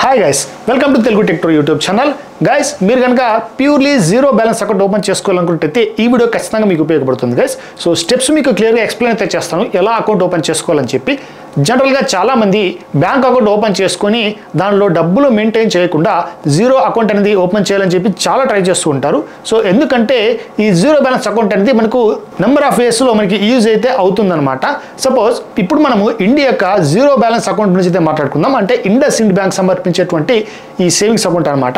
Hi guys, welcome to Telugu tech YouTube channel. Guys, మీరు కనుక purely zero balance account open చేసుకోవాలనుకుంటే ఈ video ఖచ్చితంగా మీకు ఉపయోగపడుతుంది గైస్. సో స్టెప్స్ మీకు క్లియర్గా ఎక్స్ప్లెయిన్ అయితే చేస్తాను, ఎలా అకౌంట్ ఓపెన్ చేసుకోవాలని చెప్పి. జనరల్గా చాలామంది బ్యాంక్ అకౌంట్ ఓపెన్ చేసుకొని దానిలో డబ్బులు మెయింటైన్ చేయకుండా జీరో అకౌంట్ అనేది ఓపెన్ చేయాలని చెప్పి చాలా ట్రై చేస్తూ ఉంటారు. సో ఎందుకంటే ఈ జీరో బ్యాలెన్స్ అకౌంట్ అనేది మనకు నెంబర్ ఆఫ్ వేస్లో మనకి యూజ్ అయితే అవుతుందన్నమాట. సపోజ్ ఇప్పుడు మనము ఇండియా యొక్క జీరో బ్యాలెన్స్ అకౌంట్ గురించి అయితే మాట్లాడుకుందాం. అంటే ఇండస్ ఇండ్ బ్యాంక్ సమర్పించేటువంటి ఈ సేవింగ్స్ అకౌంట్ అనమాట.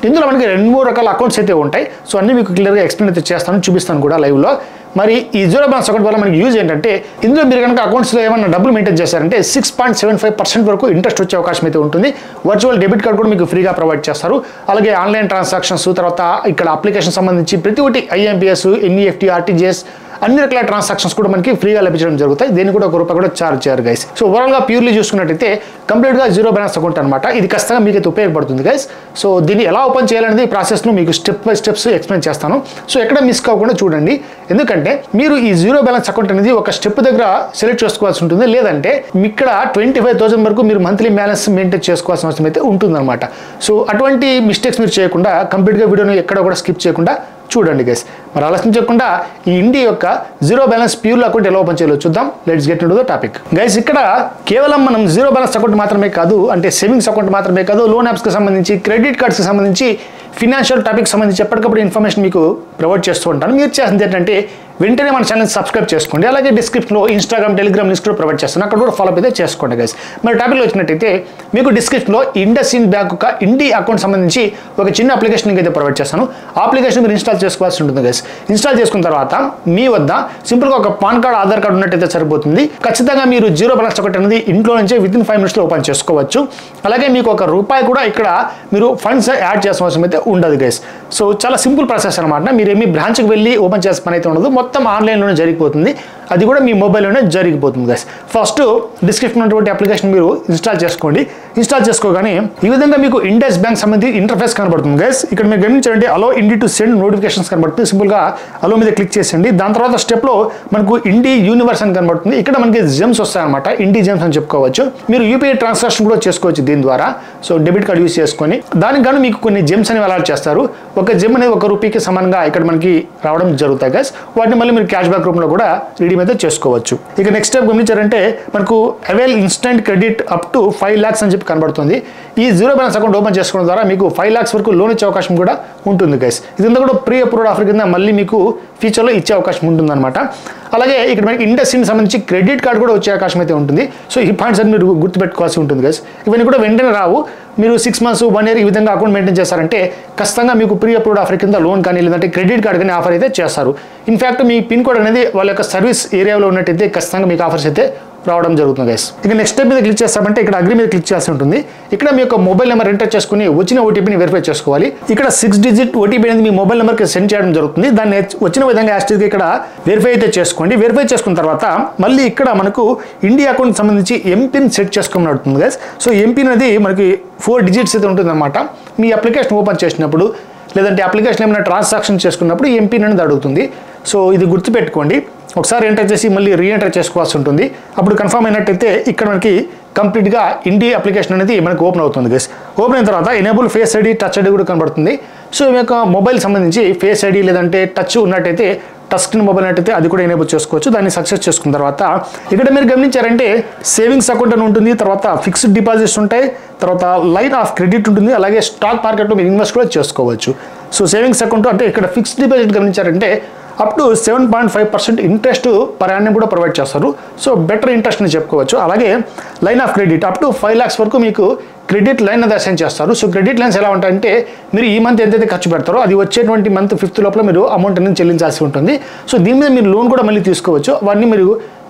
ఇందులో మనకి 2-3 రకాల అకౌంట్స్ అయితే ఉంటాయి. సో అన్ని మీకు క్లియర్గా ఎక్స్ప్లెయిన్ అయితే చేస్తాను, చూపిస్తాను కూడా లైవ్లో. మరి ఈ జీరో బ్యాలెన్స్ అకౌంట్ వల్ల మనకి యూజ్ ఏంటంటే, ఇందులో మీరు కనుక అకౌంట్స్లో ఏమైనా డబ్బులు మెయింటైన్ చేశారంటే 6.75% వరకు ఇంట్రెస్ట్ వచ్చే అవకాశం అయితే ఉంటుంది. వర్చువల్ డెబిట్ కార్డ్ కూడా మీకు ఫ్రీగా ప్రొవైడ్ చేస్తారు. అలాగే ఆన్లైన్ ట్రాన్సాక్షన్స్, తర్వాత ఇక్కడ అప్లికేషన్ సంబంధించి ప్రతి ఒక్కటి IMPS, NEFT, RTGS అన్ని రకాల ట్రాన్సాక్షన్స్ కూడా మనకి ఫ్రీగా లభించడం జరుగుతాయి. దీన్ని కూడా ₹1 కూడా చార్జ్ చేయరు గైస్. సో ఓవరాల్గా ప్యూర్లీ చూసుకున్నట్టయితే కంప్లీట్గా జీరో బ్యాలెన్స్ అకౌంట్ అనమాట. ఇది ఖచ్చితంగా మీకు అయితే ఉపయోగపడుతుంది గైస్. సో దీన్ని ఎలా ఓపెన్ చేయాలనేది ప్రాసెస్ను మీకు స్టెప్ బై స్టెప్స్ ఎక్స్ప్లెయిన్ చేస్తాను. సో ఎక్కడ మిస్ కాకుండా చూడండి, ఎందుకంటే మీరు ఈ జీరో బ్యాలెన్స్ అకౌంట్ అనేది ఒక స్టెప్ దగ్గర సెలెక్ట్ చేసుకోవాల్సి ఉంటుంది. లేదంటే ఇక్కడ 25,000 వరకు మీరు మంత్లీ బ్యాలెన్స్ మెయింటైన్ చేసుకోవాల్సిన అవసరం అయితే ఉంటుందన్నమాట. సో అటువంటి మిస్టేక్స్ మీరు చేయకుండా కంప్లీట్గా వీడియోని ఎక్కడ కూడా స్కిప్ చేయకుండా చూడండి గైస్. మరి ఆలోచించకుండా ఈ ఇండియా యొక్క జీరో బ్యాలెన్స్ ప్యూర్ అకౌంట్ ఎలా ఓపెన్ చేయాలో చూద్దాం. Let's get into the topic guys. ఇక్కడ కేవలం మనం జీరో బ్యాలెన్స్ అకౌంట్ మాత్రమే కాదు, అంటే సేవింగ్స్ అకౌంట్ మాత్రమే కాదు, లోన్ యాప్స్కి సంబంధించి, క్రెడిట్ కార్డ్స్కి సంబంధించి, ఫినాన్షియల్ టాపిక్ సంబంధించి ఎప్పటికప్పుడు ఇన్ఫర్మేషన్ మీకు ప్రొవైడ్ చేస్తూ ఉంటాను. మీరు చేసింది ఏంటంటే వెంటనే మన ఛానల్ సబ్స్క్రైబ్ చేసుకోండి. అలాగే డిస్క్రిప్షన్లో ఇన్స్టాగ్రామ్, టెలిగ్రామ్ లింక్స్ కూడా ప్రొవైడ్ చేస్తాను, అక్కడ కూడా ఫాలో అయితే చేసుకోండి గైస్. మరి టాపిక్లో వచ్చినట్టయితే మీకు డిస్క్రిప్షన్లో ఇండస్ ఇండ్ బ్యాంక్ యొక్క ఇండి అకౌంట్ సంబంధించి ఒక చిన్న అప్లికేషన్ అయితే ప్రొవైడ్ చేస్తాను. ఆ అప్లికేషన్ మీరు ఇన్స్టాల్ చేసుకోవాల్సి ఉంటుంది గైస్. ఇన్స్టాల్ చేసుకున్న తర్వాత మీ వద్ద సింపుల్గా ఒక పాన్ కార్డ్, ఆధార్ కార్డ్ ఉన్నట్టయితే సరిపోతుంది. ఖచ్చితంగా మీరు జీరో బ్యాలెన్స్ అకౌంట్ అనేది ఇంట్లో నుంచే వితిన్ 5 minutesలో ఓపెన్ చేసుకోవచ్చు. అలాగే మీకు ₹1 కూడా ఇక్కడ మీరు ఫండ్స్ యాడ్ చేసిన అవసరం అయితే ఉండదు గైస్. సో చాలా సింపుల్ ప్రాసెస్ అనమాట. మీరేమి బ్రాంచ్కి వెళ్ళి ఓపెన్ చేసే పని అయితే ఉండదు, మొత్తం ఆన్లైన్లోనే జరిగిపోతుంది. అది కూడా మీ మొబైల్లోనే జరిగిపోతుంది గైస్. ఫస్ట్ డిస్క్రిప్షన్ ఉన్నటువంటి అప్లికేషన్ మీరు ఇన్స్టాల్ చేసుకోండి. ఇన్స్టాల్ చేసుకోగానే ఈ విధంగా మీకు ఇండస్ బ్యాంక్ సంబంధించి ఇంటర్ఫేస్ కనబడుతుంది గైస్. ఇక్కడ మీరు గమనించండి, అలో ఇండి టు సెండ్ నోటిఫికేషన్స్ కనబడుతుంది. సింపుల్గా అలో మీద క్లిక్ చేసేయండి. దాని తర్వాత స్టెప్లో మనకు ఇండి యూనివర్స్ అని కనబడుతుంది. ఇక్కడ మనకి జెమ్స్ వస్తాయన్నమాట, ఇండి జెమ్స్ అని చెప్పుకోవచ్చు. మీరు UPI ట్రాన్సాక్షన్ కూడా చేసుకోవచ్చు దీని ద్వారా. సో డెబిట్ కార్డ్ యూస్ చేసుకొని దానికి గాను మీకు కొన్ని జెమ్స్ అని అలాట్ చేస్తారు. ఒక జెమ్ అనేది ₹1 సమానంగా ఇక్కడ మనకి రావడం జరుగుతాయి గైస్. వాటిని మళ్ళీ మీరు క్యాష్ బ్యాక్ రూపంలో కూడా రిడీమ్ అయితే చేసుకోవచ్చు. ఇక నెక్స్ట్ స్టెప్ గమనించారంటే మనకు avail instant credit up to 5 lakhs అని చెప్పి కనబడుతుంది. ఈ జీరో బ్యాలెన్స్ అకౌంట్ ఓపెన్ చేసుకోవడం ద్వారా మీకు 5 lakhs వరకు లోన్ ఇచ్చే అవకాశం కూడా ఉంటుంది గైస్. ఇదంతా కూడా ప్రీ అప్రూవ్డ్ ఆఫర్ కింద మళ్ళీ మీకు ఫ్యూచర్లో ఇచ్చే అవకాశం ఉంటుందన్నమాట. అలాగే ఇక్కడ మనకి ఇండస్ ఇండ్ సంబంధించి క్రెడిట్ కార్డ్ కూడా వచ్చే అవకాశం అయితే ఉంటుంది. సో ఈ పాయింట్స్ అన్ని మీరు గుర్తుపెట్టుకోవాల్సి ఉంటుంది గైస్. ఇవన్నీ కూడా వెంటనే రావు. మీరు 6 months, 1 year ఈ విధంగా అకౌంట్ మెయింటైన్ చేస్తారంటే ఖచ్చితంగా మీకు ప్రీ అప్రూవ్డ్ ఆఫర్ కింద లోన్ కానీ లేదంటే క్రెడిట్ కార్డ్ కానీ ఆఫర్ అయితే చేస్తారు. ఇన్ఫ్యాక్ట్ మీ పిన్ కోడ్ అనేది వాళ్ళ యొక్క సర్వీస్ ఏరియాలో ఉన్నట్టయితే ఖచ్చితంగా మీకు ఆఫర్స్ అయితే రావడం జరుగుతుంది గైస్. ఇక నెక్స్ట్ స్టెప్ మీద క్లిక్ చేస్తామంటే ఇక్కడ అగ్రీ మీద క్లిక్ చేయాల్సి ఉంటుంది. ఇక్కడ మీ యొక్క మొబైల్ నెంబర్ ఎంటర్ చేసుకుని వచ్చిన OTPని వెరిఫై చేసుకోవాలి. ఇక్కడ 6-digit OTP అనేది మీ మొబైల్ నెంబర్కి సెండ్ చేయడం జరుగుతుంది. దాన్ని వచ్చిన విధంగా యాస్టివ్గా ఇక్కడ వెరిఫై అయితే చేసుకోండి. వెరిఫై చేసుకున్న తర్వాత మళ్ళీ ఇక్కడ మనకు ఇండియా అకౌంట్ సంబంధించి ఎంపిన్ సెట్ చేసుకోమని అడుగుతుంది గైస్. సో ఎంపిన్ అనేది మనకి 4 digits అయితే ఉంటుందన్నమాట. మీ అప్లికేషన్ ఓపెన్ చేసినప్పుడు లేదంటే అప్లికేషన్ ఏమైనా ట్రాన్సాక్షన్ చేసుకున్నప్పుడు ఎంపిన్ అనేది అడుగుతుంది. సో ఇది గుర్తుపెట్టుకోండి. ఒకసారి ఎంటర్ చేసి మళ్ళీ రీఎంటర్ చేసుకోవాల్సి ఉంటుంది. అప్పుడు కన్ఫర్మ్ అయినట్టయితే ఇక్కడ మనకి కంప్లీట్గా ఇండి అప్లికేషన్ అనేది మనకి ఓపెన్ అవుతుంది గైస్. ఓపెన్ అయిన తర్వాత enable face ID, touch ID కూడా కనబడుతుంది. సో మీ యొక్క మొబైల్ సంబంధించి ఫేస్ ID లేదంటే టచ్ ఉన్నట్టయితే, టచ్ స్క్రీన్ మొబైల్ ఉన్నట్టయితే అది కూడా ఎనేబుల్ చేసుకోవచ్చు. దాన్ని సక్సెస్ చేసుకున్న తర్వాత ఇక్కడ మీరు గమనించారంటే సేవింగ్స్ అకౌంట్ అని ఉంటుంది, తర్వాత ఫిక్స్డ్ డిపాజిట్స్ ఉంటాయి, తర్వాత లైన్ ఆఫ్ క్రెడిట్ ఉంటుంది, అలాగే స్టాక్ మార్కెట్లో మీరు ఇన్వెస్ట్ కూడా చేసుకోవచ్చు. సో సేవింగ్స్ అకౌంట్ అంటే ఇక్కడ ఫిక్స్డ్ డిపాజిట్ గమనించారంటే up to 7.5% interest per annum కూడా ప్రొవైడ్ చేస్తారు. సో బెటర్ ఇంట్రెస్ట్ అని చెప్పుకోవచ్చు. అలాగే line of credit up to 5 lakhs వరకు మీకు క్రెడిట్ లైన్ అది అసైన్ చేస్తారు. సో క్రెడిట్ లైన్స్ ఎలా ఉంటాయంటే మీరు ఈ మంత్ ఎంతైతే ఖర్చు పెడతారో అది వచ్చేటువంటి మంత్ 5th లోపల మీరు అమౌంట్ అనేది చెల్లించాల్సి ఉంటుంది. సో దీని మీద మీరు లోన్ కూడా మళ్ళీ తీసుకోవచ్చు. అవన్నీ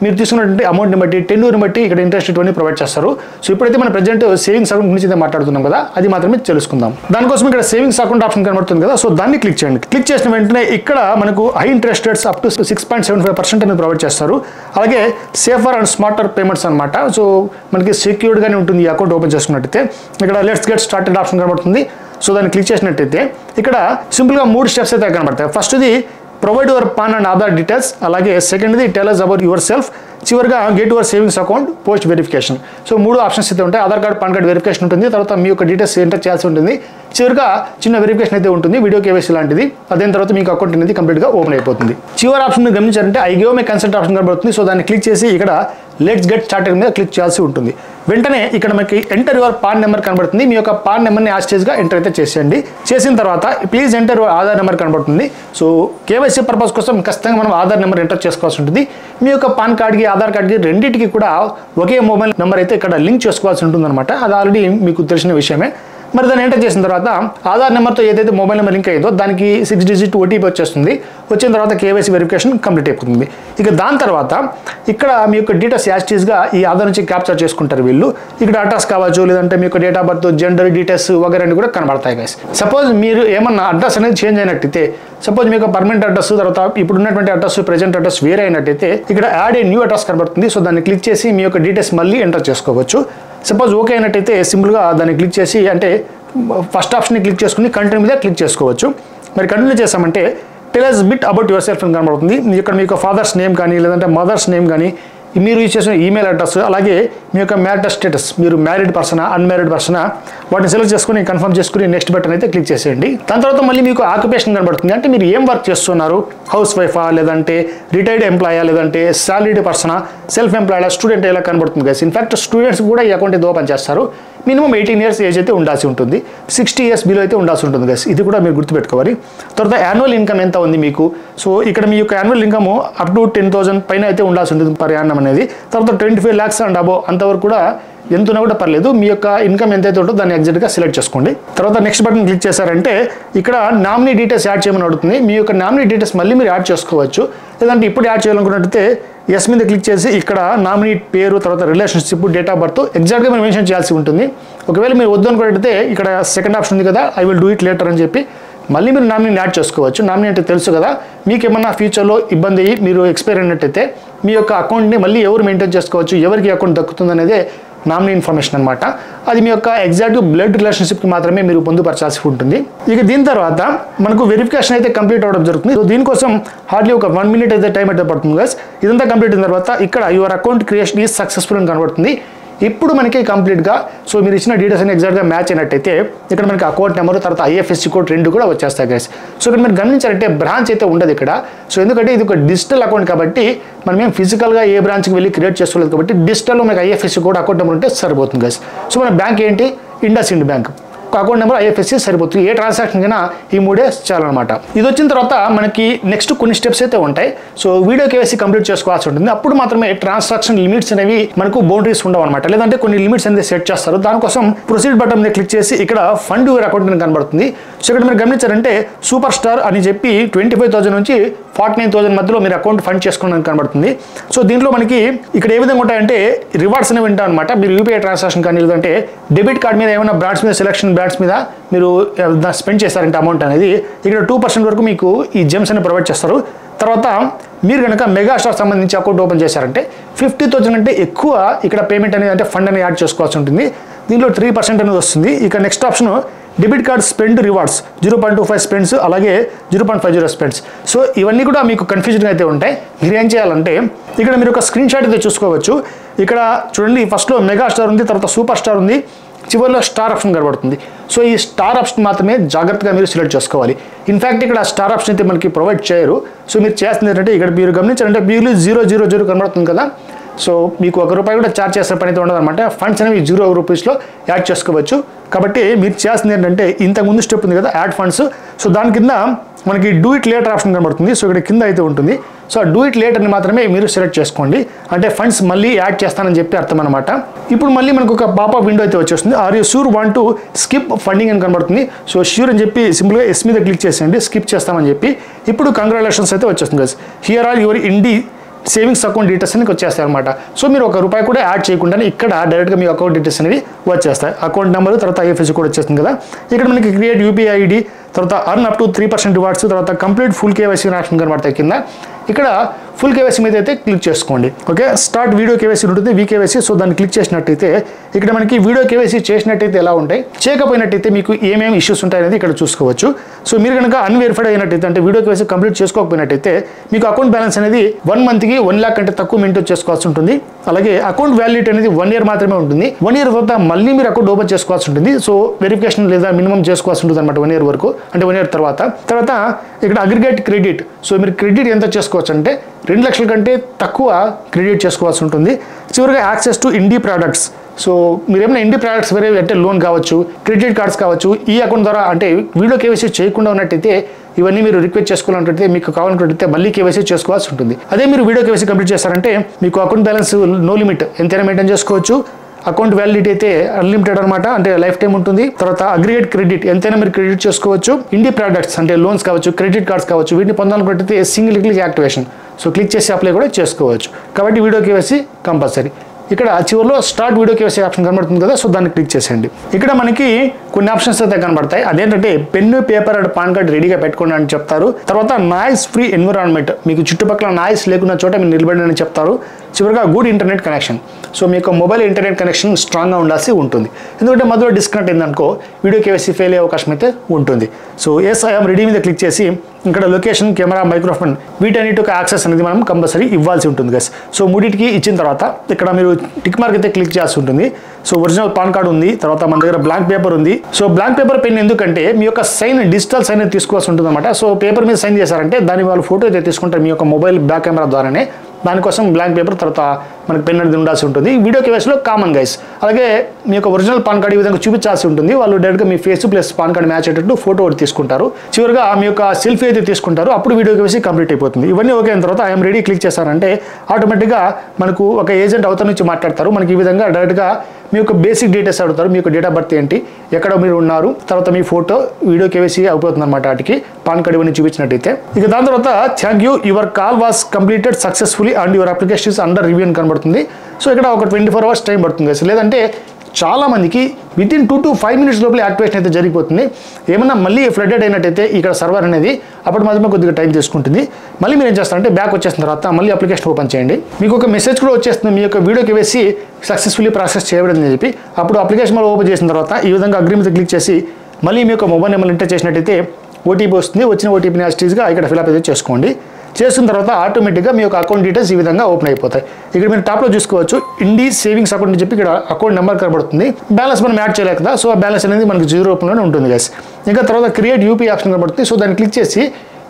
మీరు తీసుకున్నటువంటి అమౌంట్ని బట్టి, టెన్యూర్ని బట్టి ఇక్కడ ఇంట్రెస్ట్ ఇవన్నీ ప్రొవైడ్ చేస్తారు. సో ఇప్పుడైతే మనం ప్రెజెంట్ సేవింగ్స్ అకౌంట్ గురించి అయితే మాట్లాడుతున్నాం కదా, అది మాత్రమే తెలుసుకుందాం. దానికోసం ఇక్కడ సేవింగ్స్ అకౌంట్ ఆప్షన్ కనబడుతుంది కదా, సో దాన్ని క్లిక్ చేయండి. క్లిక్ చేసిన వెంటనే ఇక్కడ మనకు high interest rates up to 6.75% అనేది ప్రొవైడ్ చేస్తారు. అలాగే సేఫర్ అండ్ స్మార్టర్ పేమెంట్స్ అనమాట. సో మనకి సెక్యూర్డ్గానే ఉంటుంది ఈ అకౌంట్ ఓపెన్ చేసుకున్నట్టయితే. ఇక్కడ లెట్స్ గెట్ స్టార్టెడ్ ఆప్షన్ కనబడుతుంది. సో దాన్ని క్లిక్ చేసినట్టయితే ఇక్కడ సింపుల్గా 3 steps అయితే కనబడతాయి. ఫస్ట్ది provide your PAN and Aadhaar details, అలాగే సెకండ్ది tell us about yourself, చివరిగా get your savings account post verification. So 3 options అయితే ఉంటాయి. Aadhaar card, pan card verification ఉంటుంది, తర్వాత మీ యొక్క డీటెయిల్స్ ఎంటర్ చేయాల్సి ఉంటుంది, చివరిగా చిన్న వెరిఫికేషన్ అయితే ఉంటుంది, వీడియో కేవైసీ లాంటిది. అదే తర్వాత మీకు అకౌంట్ అనేది కంప్లీట్గా ఓపెన్ అయిపోతుంది. చివరి ఆప్షన్ మీరు గమనించారంటే I give my consent option కనబడుతుంది. సో దాన్ని క్లిక్ చేసి ఇక్కడ లెట్స్ గెట్ స్టార్టెడ్ మీద క్లిక్ చేయాల్సి ఉంటుంది. వెంటనే ఇక్కడ మనకి ఎంటర్ యువర్ పాన్ నెంబర్ కనబడుతుంది. మీ యొక్క పాన్ నెంబర్ని యాస్టేజ్గా ఎంటర్ అయితే చేసేయండి. చేసిన తర్వాత please enter your Aadhaar number కనబడుతుంది. సో కేవైసీ పర్పస్ కోసం ఖచ్చితంగా మనం ఆధార్ నెంబర్ ఎంటర్ చేసుకోవాల్సి ఉంటుంది. మీ యొక్క పాన్ కార్డ్కి, ఆధార్ కార్డ్కి రెండింటికి కూడా ఒకే మొబైల్ నెంబర్ అయితే ఇక్కడ లింక్ చేసుకోవాల్సి ఉంటుంది అనమాట. అది ఆల్రెడీ మీకు తెలిసిన విషయమే. మరి దాన్ని ఎంటర్ చేసిన తర్వాత ఆధార్ నెంబర్తో ఏదైతే మొబైల్ నెంబర్ లింక్ అయ్యిందో దానికి 6 డిజిట్ ఓటీపీ వచ్చేస్తుంది. వచ్చిన తర్వాత కేవైసీ వెరిఫికేషన్ కంప్లీట్ అయిపోతుంది. ఇక దాని తర్వాత ఇక్కడ మీ యొక్క డీటెయిల్స్ యాస్టీస్గా ఈ ఆధార్ నుంచి క్యాప్చర్ చేసుకుంటారు వీళ్ళు. ఇక్కడ అడ్రస్ కావచ్చు, లేదంటే మీ యొక్క date of birth, gender details వగైరా కూడా కనబడతాయి గైస్. సపోజ్ మీరు ఏమన్నా అడ్రస్ అనేది చేంజ్ అయినట్టయితే, సపోజ్ మీకు పర్మనెంట్ అడ్రస్ తర్వాత ఇప్పుడు ఉన్నటువంటి అడ్రస్ ప్రెజెంట్ అడ్రస్ వేరే అయినట్టయితే ఇక్కడ యాడ్ ఏ న్యూ అడ్రస్ కనబడుతుంది. సో దాన్ని క్లిక్ చేసి మీ యొక్క డీటెయిల్స్ మళ్ళీ ఎంటర్ చేసుకోవచ్చు. సపోజ్ ఓకే అయినట్టయితే సింపుల్గా దాన్ని క్లిక్ చేసి అంటే ఫస్ట్ ఆప్షన్ని క్లిక్ చేసుకుని కంటిన్యూ మీద క్లిక్ చేసుకోవచ్చు. మరి కంటిన్యూ చేసామంటే tell us bit about your self అని కనబడుతుంది. ఇక్కడ మీ యొక్క ఫాదర్స్ నేమ్ కానీ లేదంటే మదర్స్ నేమ్ కానీ, మీరు యూజ్ చేసిన ఈమెయిల్ అడ్రస్, అలాగే మీ యొక్క మ్యారిటల్ స్టేటస్, మీరు మ్యారీడ్ పర్సనా అన్మ్యారీడ్ పర్సనా, వాటిని సెలెక్ట్ చేసుకుని కన్ఫర్మ్ చేసుకుని నెక్స్ట్ బటన్ అయితే క్లిక్ చేసేయండి. దాని తర్వాత మళ్ళీ మీకు ఆక్యుపేషన్ కనబడుతుంది. అంటే మీరు ఏం వర్క్ చేస్తున్నారు, హౌస్ వైఫా లేదంటే రిటైర్డ్ ఎంప్లాయా లేదంటే సాలరీడ్ పర్సనా, సెల్ఫ్ ఎంప్లాయిడా, స్టూడెంట్ ఎలా కనబడుతుంది గైస్. ఇన్ఫాక్ట్ స్టూడెంట్స్ కూడా ఈ అకౌంట్ అయితే ఓపెన్ చేస్తారు. మినిమం 18 years ఏజ్ అయితే ఉండాల్సి ఉంటుంది, 60 years బిలో అయితే ఉండాల్సి ఉంటుంది గైస్. ఇది కూడా మీరు గుర్తుపెట్టుకోవాలి. తర్వాత యాన్యువల్ ఇన్కమ్ ఎంత ఉంది మీకు. సో ఇక్కడ మీ యొక్క యాన్యువల్ ఇన్కమ్ అప్ టు 10,000 పైన అయితే ఉండాల్సి ఉంటుంది పర్ యానం అనేది. తర్వాత 25 lakhs అండ్ అబో అంతవరకు కూడా ఎంత ఉన్నా కూడా పర్లేదు. మీ యొక్క ఇన్కమ్ ఎంతైతే ఉంటుందో దాన్ని ఎగ్జాక్ట్గా సెలెక్ట్ చేసుకోండి. తర్వాత నెక్స్ట్ బటన్ క్లిక్ చేశారంటే ఇక్కడ నామినీ డీటెయిల్స్ యాడ్ చేయమని అడుగుతుంది. మీ యొక్క నామినీ డీటెయిల్స్ మళ్ళీ మీరు యాడ్ చేసుకోవచ్చు, లేదంటే ఇప్పుడు యాడ్ చేయాలనుకున్నట్టయితే ఎస్ మీద క్లిక్ చేసి ఇక్కడ నామినీ పేరు, తర్వాత రిలేషన్షిప్, డేట్ ఆఫ్ బర్త్ ఎగ్జాక్ట్గా మీరు మెన్షన్ చేయాల్సి ఉంటుంది. ఒకవేళ మీరు వద్దు అనుకున్నట్టయితే ఇక్కడ సెకండ్ ఆప్షన్ ఉంది కదా, I will do it later అని చెప్పి మళ్ళీ మీరు నామినీని యాడ్ చేసుకోవచ్చు. నామినీ అంటే తెలుసు కదా, మీకు ఏమన్నా ఫ్యూచర్లో ఇబ్బంది అయ్యి మీరు ఎక్స్పైర్ అయినట్టయితే మీ యొక్క అకౌంట్ని మళ్ళీ ఎవరు మెయింటైన్ చేసుకోవచ్చు, ఎవరికి అకౌంట్ దక్కుతుంది అనేది నామినీ ఇన్ఫర్మేషన్ అనమాట. అది మీ యొక్క ఎగ్జాక్ట్ బ్లడ్ రిలేషన్షిప్కి మాత్రమే మీరు పొందుపరచాల్సి ఉంటుంది. ఇక దీని తర్వాత మనకు వెరిఫికేషన్ అయితే కంప్లీట్ అవ్వడం జరుగుతుంది. సో దీనికోసం హార్డ్లీ ఒక 1 minute అయితే టైం అయితే పడుతుంది గైస్. ఇదంతా కంప్లీట్ అయిన తర్వాత ఇక్కడ your account creation is successful అని కనబడుతుంది. ఇప్పుడు మనకి కంప్లీట్గా సో మీరు ఇచ్చిన డీటెయిల్స్ అని ఎగ్జాక్ట్గా మ్యాచ్ అయినట్టయితే ఇక్కడ మనకి అకౌంట్ నెంబర్, తర్వాత ఐఎఫ్ఎస్సి కోడ్ 2 కూడా వచ్చేస్తాయి గైస్. సో ఇక్కడ మీరు గమనించారంటే బ్రాంచ్ అయితే ఉండదు ఇక్కడ. సో ఎందుకంటే ఇది ఒక డిజిటల్ అకౌంట్ కాబట్టి మనం ఏం ఫిజికల్గా ఏ బ్రాంచ్కి వెళ్ళి క్రియేట్ చేసుకోలేదు కాబట్టి డిజిటల్లో మనకి ఐఎఫ్ఎస్సి కోడ్ అకౌంట్ నెంబర్ ఉంటే సరిపోతుంది గైస్. సో మన బ్యాంక్ ఏంటి, IndusInd bank, account number IFSC సరిపోతుంది. ఏ ట్రాన్సాక్షన్ అయినా ఈ 3 చాలన్నమాట. ఇది వచ్చిన తర్వాత మనకి నెక్స్ట్ కొన్ని స్టెప్స్ అయితే ఉంటాయి. సో వీడియో కేవైసీ కంప్లీట్ చేసుకోవాల్సి ఉంటుంది. అప్పుడు మాత్రమే ట్రాన్సాక్షన్ లిమిట్స్ అనేవి మనకు బౌండరీస్ ఉండవు అనమాట, లేదంటే కొన్ని లిమిట్స్ అనేది సెట్ చేస్తారు. దానికోసం ప్రొసీడ్ బటన్ మీద క్లిక్ చేసి ఇక్కడ ఫండ్ యువర్ అకౌంట్ అని కనబడుతుంది. సో ఇక్కడ మీరు గమనించారంటే సూపర్ స్టార్ అని చెప్పి 25,000 నుంచి 49,000 మధ్యలో మీరు అకౌంట్ ఫండ్ చేసుకోవడానికి కనబడుతుంది. సో దీంట్లో మనకి ఇక్కడ ఏ విధంగా ఉంటాయంటే రివార్డ్స్ అనేవి ఉంటాయి అనమాట. మీరు యూపీఐ ట్రాన్సాక్షన్ కానీ లేదంటే డెబిట్ కార్డ్ మీద ఏమైనా బ్రాండ్స్ మీద సెలెక్షన్ బ్రాండ్స్ మీద మీరు స్పెండ్ చేస్తారంటే అమౌంట్ అనేది ఇక్కడ 2% వరకు మీకు ఈ జెమ్స్ అని ప్రొవైడ్ చేస్తారు. తర్వాత మీరు కనుక మెగాస్టార్ సంబంధించి అకౌంట్ ఓపెన్ చేశారంటే 50,000 అంటే ఎక్కువ ఇక్కడ పేమెంట్ అనేది అంటే ఫండ్ అనేది యాడ్ చేసుకోవాల్సి ఉంటుంది. దీంట్లో 3% అనేది వస్తుంది. ఇక next option debit card spend rewards 0.25 spends, అలాగే 0.50 స్పెండ్స్. సో ఇవన్నీ కూడా మీకు కన్ఫ్యూజన్ అయితే ఉంటాయి. మీరు ఏం చేయాలంటే ఇక్కడ మీరు ఒక స్క్రీన్ షాట్ అయితే చూసుకోవచ్చు. ఇక్కడ చూడండి, ఫస్ట్లో మెగాస్టార్ ఉంది, తర్వాత సూపర్ స్టార్ ఉంది, చివరిలో స్టార్ ఆప్షన్ కనబడుతుంది. సో ఈ స్టార్ ఆప్షన్ మాత్రమే జాగ్రత్తగా మీరు సెలెక్ట్ చేసుకోవాలి. ఇన్ఫాక్ట్ ఇక్కడ స్టార్ ఆప్షన్ అయితే మనకి ప్రొవైడ్ చేయరు. సో మీరు చేస్తుంది ఏంటంటే ఇక్కడ మీరు గమనించారంటే ప్యూర్లీ 000 కనబడుతుంది కదా. సో మీకు ₹1 కూడా ఛార్జ్ చేసే పని అయితే ఉండదు అనమాట. ఫండ్స్ అనేవి ₹0 యాడ్ చేసుకోవచ్చు. కాబట్టి మీరు చేస్తుంది ఏంటంటే ఇంతకుముందు స్టెప్ ఉంది కదా, యాడ్ ఫండ్స్. సో దాని కింద మనకి డూ ఇట్ లేటర్ ఆప్షన్ కనబడుతుంది. సో ఇక్కడ కింద అయితే ఉంటుంది. సో ఆ డూ ఇట్ లేటర్ని మాత్రమే మీరు సెలెక్ట్ చేసుకోండి. అంటే ఫండ్స్ మళ్ళీ యాడ్ చేస్తానని చెప్పి అర్థం అనమాట. ఇప్పుడు మళ్ళీ మనకు ఒక పాపప్ విండో అయితే వచ్చేస్తుంది. Are you sure want to skip funding అని కనబడుతుంది. సో షూర్ అని చెప్పి సింపుల్గా ఎస్ మీద క్లిక్ చేసేయండి, స్కిప్ చేస్తామని చెప్పి. ఇప్పుడు కంగ్రాచులేషన్స్ అయితే వచ్చేస్తుంది guys. Here are your Indie savings account details అని వచ్చేస్తాయి అనమాట. సో మీరు ₹1 కూడా యాడ్ చేయకుండానే ఇక్కడ డైరెక్ట్గా మీ అకౌంట్ డీటెయిల్స్ అనేవి వచ్చేస్తాయి. అకౌంట్ నెంబర్ తర్వాత ఐఎఫ్ఎస్సి కూడా వచ్చేస్తుంది కదా. ఇక్కడ మనకి క్రియేట్ యూపీఐ ఐడి, తర్వాత అర్న్ అప్ టు 3% రివార్డ్స్, తర్వాత కంప్లీట్ ఫుల్ కేవైసీ ఆప్షన్ కనబడతాయి కింద. ఇక్కడ ఫుల్ కేవైసీ మీద అయితే క్లిక్ చేసుకోండి. ఓకే, స్టార్ట్ వీడియో కేవైసీ ఉంటుంది, వీకేవైసీ. సో దాన్ని క్లిక్ చేసినట్టయితే ఇక్కడ మనకి వీడియో కేవైసీ చేసినట్టయితే ఎలా ఉంటాయి, చేయకపోయినట్టయితే మీకు ఏమేమి ఇష్యూస్ ఉంటాయనేది ఇక్కడ చూసుకోవచ్చు. సో మీరు కనుక అన్వెరిఫైడ్ అయినట్టయితే అంటే వీడియో కేవైసీ కంప్లీట్ చేసుకోకపోయినట్టయితే మీకు అకౌంట్ బ్యాలెన్స్ అనేది 1 మంత్కి 1 lakh కంటే తక్కువ మెయింటైన్ చేసుకోవాల్సి ఉంటుంది. అలాగే అకౌంట్ వ్యాలిడిటీ అనేది 1 year మాత్రమే ఉంటుంది. 1 year తర్వాత మళ్ళీ మీరు అకౌంట్ ఓపెన్ చేసుకోవాల్సి ఉంటుంది. సో వెరిఫికేషన్ లేదా మినిమం చేసుకోవాల్సి ఉంటుంది అనమాట 1 year వరకు, అంటే 1 year తర్వాత ఇక్కడ అగ్రిగేట్ క్రెడిట్. సో మీరు క్రెడిట్ ఎంత చేసుకోవచ్చు అంటే 2 లక్షల కంటే తక్కువ క్రెడిట్ చేసుకోవాల్సి ఉంటుంది. చివరిగా access to INDI products. So మీరు ఏమైనా ఇండీ ప్రోడక్ట్స్ వేరే అంటే లోన్ కావచ్చు, క్రెడిట్ కార్డ్స్ కావచ్చు, ఈ అకౌంట్ ద్వారా అంటే వీడియో కేవైసీ చేయకుండా ఉన్నట్టయితే ఇవన్నీ మీరు రిక్వెస్ట్ చేసుకోవాలంటే మీకు కావాలనుకుంటే మళ్ళీ కేవైసీ చేసుకోవాల్సి ఉంటుంది. అదే మీరు వీడియో కేవైసీ కంప్లీట్ చేస్తారంటే మీకు అకౌంట్ బ్యాలెన్స్ నో లిమిట్ ఎంతైనా మెయింటైన్ చేసుకోవచ్చు. అకౌంట్ వ్యాలిడిటీ అయితే అన్లిమిటెడ్ అనమాట, అంటే లైఫ్ టైం ఉంటుంది. తర్వాత అగ్రిగేట్ క్రెడిట్ ఎంతైనా మీరు క్రెడిట్ చేసుకోవచ్చు. ఇండీ ప్రోడక్ట్స్ అంటే లోన్స్ కావచ్చు, క్రెడిట్ కార్డ్స్ కావచ్చు, వీటిని పొందాలనుకుంటే single click activation. So click చేసి అప్లై కూడా చేసుకోవచ్చు. కాబట్టి వీడియో కేవైసీ కంపల్సరీ. ఇక్కడ చివరిలో స్టార్ట్ వీడియో కేవైసీ ఆప్షన్ కనబడుతుంది కదా, సో దాన్ని క్లిక్ చేసేయండి. ఇక్కడ మనకి కొన్ని ఆప్షన్స్ అయితే కనబడతాయి. అదేంటంటే pen, paper and pan card రెడీగా పెట్టుకోండి అని చెప్తారు. తర్వాత నాయిస్ ఫ్రీ ఎన్విరాన్మెంట్, మీకు చుట్టుపక్కల నాయిస్ లేకున్న చోట మీరు నిలబడి అని చెప్తారు. చివరిగా గుడ్ ఇంటర్నెట్ కనెక్షన్. సో మీకు మొబైల్ ఇంటర్నెట్ కనెక్షన్ స్ట్రాంగ్గా ఉండాల్సి ఉంటుంది. ఎందుకంటే మధ్యలో డిస్కనెక్ట్ అయిందనుకో వీడియో కేవైసీ ఫెయిల్ అయ్యే అవకాశం అయితే ఉంటుంది. సో ఎస్ ఐఎమ్ రెడీ మీద క్లిక్ చేసి ఇక్కడ లొకేషన్, కెమెరా, మైక్రోఫోన్ వీటన్నిటి ఒక యాక్సెస్ అనేది మనం కంపల్సరీ ఇవ్వాల్సి ఉంటుంది గైస్. సో మూడింటికి ఇచ్చిన తర్వాత ఇక్కడ మీరు టిక్ మార్క్ అయితే క్లిక్ చేయాల్సి ఉంటుంది. సో ఒరిజినల్ పాన్ కార్డ్ ఉంది, తర్వాత మన దగ్గర బ్లాంక్ పేపర్ ఉంది. సో బ్లాంక్ పేపర్ పెన్ ఎందుకంటే మీ యొక్క సైన్ డిజిటల్ సైన్ అయితే తీసుకోవాల్సి ఉంటుంది అనమాట. సో పేపర్ మీద సైన్ చేశారంటే దాని వాళ్ళు ఫోటో అయితే తీసుకుంటారు మీ యొక్క మొబైల్ బ్యాక్ కెమెరా ద్వారానే. దానికోసం బ్లాంక్ పేపర్ తర్వాత మనకి పెన్ అనేది ఉండాల్సి ఉంటుంది. వీడియో కేవైసీలో కామన్ గైస్. అలాగే మీ యొక్క ఒరిజినల్ పాన్ కార్డ్ ఈ విధంగా చూపించాల్సి ఉంటుంది. వాళ్ళు డైరెక్ట్గా మీ face plus PAN card match అయ్యేటట్టు ఫోటో ఒకటి తీసుకుంటారు. చివరిగా మీ యొక్క సెల్ఫీ అయితే తీసుకుంటారు. అప్పుడు వీడియో కేవైసీ కంప్లీట్ అయిపోతుంది. ఇవన్నీ ఓకే అయిన తర్వాత ఐఎమ్ రెడీ క్లిక్ చేశారంటే ఆటోమేటిక్గా మనకు ఒక ఏజెంట్ అవతల నుంచి మాట్లాడతారు. మనకి ఈ విధంగా డైరెక్ట్గా మీ యొక్క బేసిక్ డీటెయిల్స్ అడుగుతారు. మీ యొక్క డేట్ ఆఫ్ బర్త్ ఏంటి, ఎక్కడ మీరు ఉన్నారు, తర్వాత మీ ఫోటో, వీడియో కేవైసీ అయిపోతుంది అనమాట. వాటికి పాన్ కార్డ్ ఇవన్నీ చూపించినట్టయితే ఇక దాని తర్వాత thank you your call was completed successfully and your application is under review అని కనబడుతుంది. సో ఇక్కడ ఒక 24 hours టైం పడుతుంది. లేదంటే చాలా మందికి వితిన్ 2 to 5 minutes లోపల యాక్టివేషన్ అయితే జరిగిపోతుంది. ఏమన్నా మళ్ళీ ఫ్లడెడ్ అయినట్టయితే ఇక్కడ సర్వర్ అనేది అప్పుడు మాత్రమే కొద్దిగా టైం తీసుకుంటుంది. మళ్ళీ మీరు ఏం చేస్తారంటే బ్యాక్ వచ్చేసిన తర్వాత మళ్ళీ అప్లికేషన్ ఓపెన్ చేయండి. మీకు ఒక మెసేజ్ కూడా వచ్చేస్తుంది మీ యొక్క వీడియో కేవైసీ సక్సెస్ఫుల్లీ ప్రాసెస్ చేయబడిందని చెప్పి. అప్పుడు అప్లికేషన్ మళ్ళీ ఓపెన్ చేసిన తర్వాత ఈ విధంగా అగ్రీ మీద క్లిక్ చేసి మళ్ళీ మీ యొక్క మొబైల్ నెంబర్ ఎంటర్ చేసినట్టయితే ఓటీపీ వస్తుంది. వచ్చిన ఓటీపీని యాస్టీజ్గా ఇక్కడ ఫిల్అప్ అయితే చేసుకోండి. చేసిన తర్వాత ఆటోమేటిక్గా మీ యొక్క అకౌంట్ డీటెయిల్స్ ఈ విధంగా ఓపెన్ అయిపోతాయి. ఇక్కడ మీరు టాప్లో చూసుకోవచ్చు ఇండీ సేవింగ్స్ అకౌంట్ అని చెప్పి ఇక్కడ అకౌంట్ నెంబర్ కనబడుతుంది. బ్యాలెన్స్ మనం యాడ్ చేయలేదు కదా, సో ఆ బ్యాలెన్స్ అనేది మనకి 0 రూపంలోనే ఉంటుంది గైస్. ఇంకా తర్వాత క్రియేట్ యూపీ ఆప్షన్ కనబడుతుంది. సో దాన్ని క్లిక్ చేసి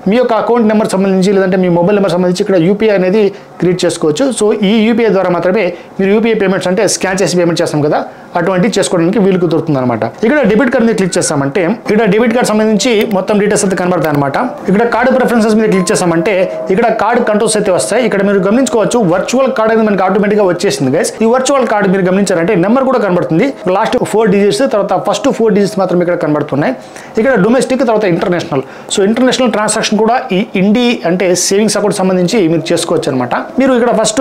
మీ యొక్క అకౌంట్ నెంబర్ సంబంధించి లేదంటే మీ మొబైల్ నెంబర్ సంబంధించి ఇక్కడ యూపీఐ అనేది క్రియేట్ చేసుకోవచ్చు. సో ఈ యూపీఐ ద్వారా మాత్రమే మీరు యూపీఐ పేమెంట్స్ అంటే స్కాన్ చేసి పేమెంట్ చేస్తాం కదా, అటువంటి చేసుకోవడానికి వీలు కుదురుతుంది అనమాట. ఇక్కడ డెబిట్ కార్డ్ మీద క్లిక్ చేస్తామంటే ఇక్కడ డెబిట్ కార్డ్ సంబంధించి మొత్తం డీటెయిల్స్ అయితే కనబడతాయి అనమాట. ఇక్కడ కార్డు ప్రిఫరెన్సెస్ మీద క్లిక్ చేస్తామంటే ఇక్కడ కార్డ్ కంట్రోల్స్ అయితే వస్తాయి. ఇక్కడ మీరు గమనించుకోవచ్చు వర్చువల్ కార్డ్ అనేది మనకి ఆటోమేటిక్గా వచ్చేసింది గైస్. ఈ వర్చువల్ కార్డ్ మీరు గమనించారంటే నెంబర్ కూడా కనబడుతుంది. లాస్ట్ 4 digits తర్వాత ఫస్ట్ 4 digits మాత్రం ఇక్కడ కనబడుతున్నాయి. ఇక్కడ డొమెస్టిక్ తర్వాత ఇంటర్నేషనల్. సో ఇంటర్నేషనల్ ట్రాన్సాక్షన్ కూడా ఈ ఇండీ అంటే సేవింగ్స్ అకౌంట్ సంబంధించి మీరు చేసుకోవచ్చు అనమాట. మీరు ఇక్కడ first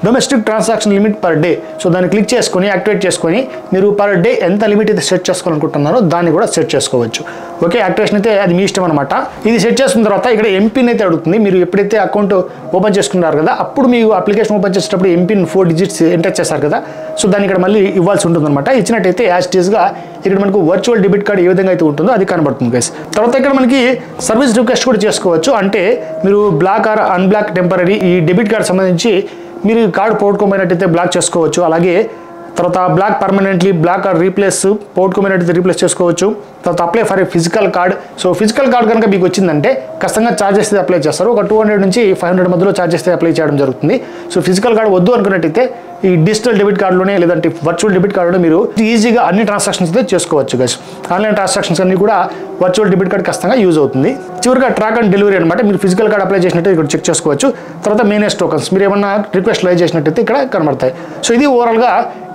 domestic transaction limit per day, so దాన్ని క్లిక్ చేసుకొని యాక్టివేట్ చేసుకొని మీరు పర్ డే ఎంత లిమిట్ అయితే సెట్ చేసుకోవాలనుకుంటున్నారో దాన్ని కూడా సెట్ చేసుకోవచ్చు. ఓకే, యాక్టివేషన్ అయితే అది మీ ఇష్టం అనమాట. ఇది సెట్ చేసుకున్న తర్వాత ఇక్కడ ఎంపిన్ అయితే అడుగుతుంది. మీరు ఎప్పుడైతే అకౌంట్ ఓపెన్ చేసుకున్నారు కదా అప్పుడు మీరు అప్లికేషన్ ఓపెన్ చేసేటప్పుడు ఎంపిన్ 4 digits ఎంటర్ చేస్తారు కదా, సో దాన్ని ఇక్కడ మళ్ళీ ఇవ్వాల్సి ఉంటుంది అనమాట. ఇచ్చినట్టయితే యాజ్ ఇట్ ఈస్గా ఇక్కడ మనకు వర్చువల్ డెబిట్ కార్డ్ ఏ విధంగా అయితే ఉంటుందో అది కనబడుతుంది గైస్. తర్వాత ఇక్కడ మనకి సర్వీస్ రిక్వెస్ట్ కూడా చేసుకోవచ్చు. అంటే మీరు బ్లాక్ ఆర్ అన్బ్లాక్ టెంపరీ ఈ డెబిట్ కార్డ్ సంబంధించి మీరు కార్డ్ పోగొట్టుకోమైనట్టయితే బ్లాక్ చేసుకోవచ్చు. అలాగే తర్వాత block permanently block or replace పోగొట్టుకోమైనట్టయితే రీప్లేస్ చేసుకోవచ్చు. తర్వాత apply for physical card. So physical card కనుక మీకు వచ్చిందంటే ఖచ్చితంగా ఛార్జెస్ అయితే అప్లై చేస్తారు. ఒక 200 నుంచి 500 మధ్యలో ఛార్జెస్ అయితే అప్లై చేయడం జరుగుతుంది. సో ఫిజికల్ కార్డ్ వద్దు అనుకున్నట్టయితే ఈ డిజిటల్ డెబిట్ కార్డులోనే లేదంటే వర్చువల్ డెబిట్ కార్డులో మీరు ఈజీగా అన్ని ట్రాన్సాక్షన్స్ అయితే చేసుకోవచ్చు గైస్. ఆన్లైన్ ట్రాన్సాక్షన్స్ అన్ని కూడా వర్చువల్ డెబిట్ కార్డ్ ఖచ్చితంగా యూజ్ అవుతుంది. చివరిగా ట్రాక్ అండ్ డెలివరీ అనమాట. మీరు ఫిజికల్ కార్డ్ అప్లై చేసినట్టు ఇక్కడ చెక్ చేసుకోవచ్చు. తర్వాత మెయినెస్ టోకన్స్ మీరు ఏమన్నా రిక్వెస్ట్ లైవ్ చేసినట్టయితే ఇక్కడ కనబడతాయి. సో ఇది ఓవరాల్గా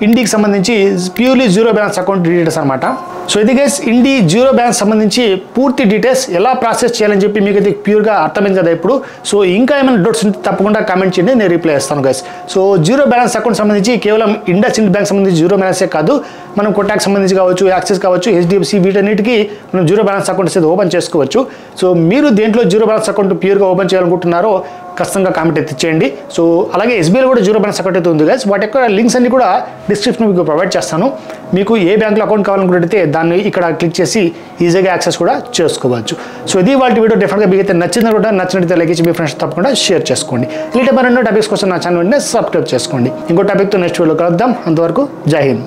ఇండీకి సంబంధించి purely zero balance account details అనమాట. సో ఇది గైస్ ఇండీ జీరో బ్యాలెన్స్ సంబంధించి పూర్తి డీటెయిల్స్ ఎలా ప్రాసెస్ చేయాలని చెప్పి మీకు అయితే ప్యూర్గా అర్థమైంది కదా ఇప్పుడు. సో ఇంకా ఏమైనా డౌట్స్ ఉంటే తప్పకుండా కామెంట్ చేయండి, నేను రిప్లై చేస్తాను guys. So zero balance account సంబంధించి కేవలం ఇండస్ ఇండ్ బ్యాంక్ సంబంధించి జీరో బ్యాలెన్సే కాదు, మనం కొట్టాకి సంబంధించి కావచ్చు, యాక్సిస్ కావచ్చు, హెచ్డిఎఫ్సి వీటన్నిటికీ మనం జీరో బ్యాలెన్స్ అకౌంట్స్ అయితే ఓపెన్ చేసుకోవచ్చు. సో మీరు దేంట్లో జీరో బ్యాలెన్స్ అకౌంట్ ప్యూర్గా ఓపెన్ చేయాలనుకుంటున్నారో ఖచ్చితంగా కామెంట్ అయితే చేయండి. సో అలాగే ఎస్బీఐలో కూడా జీరో బ్యాలెన్స్ అకౌంట్ అయితే ఉంది గైస్. వాటి యొక్క లింక్స్ అన్ని కూడా డిస్క్రిప్షన్ మీకు ప్రొవైడ్ చేస్తాను. మీకు ఏ బ్యాంకులో అకౌంట్ కావాలనుకుంటే దాన్ని ఇక్కడ క్లిక్ చేసి ఈజీగా యాక్సెస్ కూడా చేసుకోవచ్చు. సో ఇది వాళ్ళ వీడియో. డెఫినెట్గా మీకు అయితే నచ్చింది కూడా, నచ్చినట్లయితే లైక్ ఇచ్చి మీ ఫ్రెండ్స్ తప్పకుండా షేర్ చేసుకోండి. ఇలాంటి మరెన్నో టాపిక్స్ కోసం నా ఛానల్ వెంటనే సబ్స్క్రైబ్ చేసుకోండి. ఇంకో టాపిక్తో నెక్స్ట్ వీడియోలో కలుద్దాం. అంతవరకు జై హింద్.